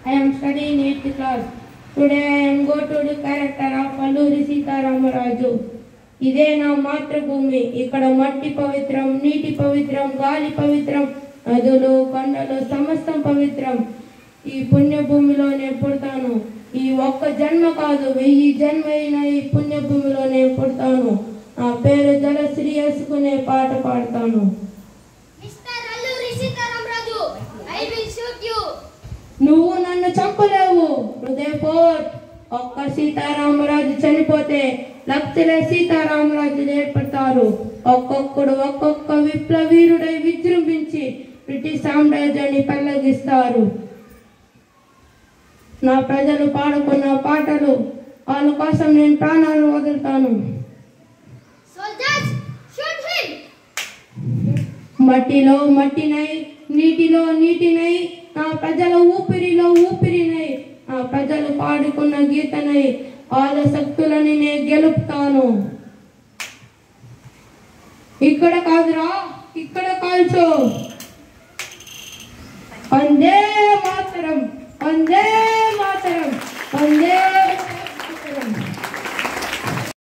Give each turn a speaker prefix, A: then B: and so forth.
A: I am studying 8th class. Today I am going to the character of Alluri Sita Ramaraju. ఇదే నా మాతృభూమి. ఇక్కడ మట్టి పవిత్రం, నీటి పవిత్రం, గాలి పవిత్రం, నదులు కొండలు సమస్తం పవిత్రం. ఈ పుణ్యభూమిలోనే పుడతాను. ఈ ఒక్క జన్మ కాదు, 1000 జన్మైనా ఈ పుణ్యభూమిలోనే పుడతాను. నా పేరు జలశ్రీ వేసుకునే పాట పాడతాను. నువ్వు నన్ను చంపలేవు. హృదయపోట్. ఒక్క సీతారామరాజు చనిపోతే లక్షలే సీతారామరాజులు ఏర్పడతారు. ఒక్కొక్కడు ఒక్కొక్క విప్లవీరుడై విజృంభించి బ్రిటిష్ సామ్రాజ్యాన్ని పెళ్లగిస్తారు. నా ప్రజలు పాడుకున్న పాటలు, వాళ్ళ కోసం నేను ప్రాణాలు వదులుతాను. మట్టిలో మట్టినై, నీటిలో నీటినై, నా ప్రజల ఊపిరిలో ఊపిరినై, నా ప్రజలు పాడుకున్న గీతనై వాళ్ళ శక్తులని నేను గెలుపుతాను. ఇక్కడ కాదురా, ఇక్కడ కాల్చో.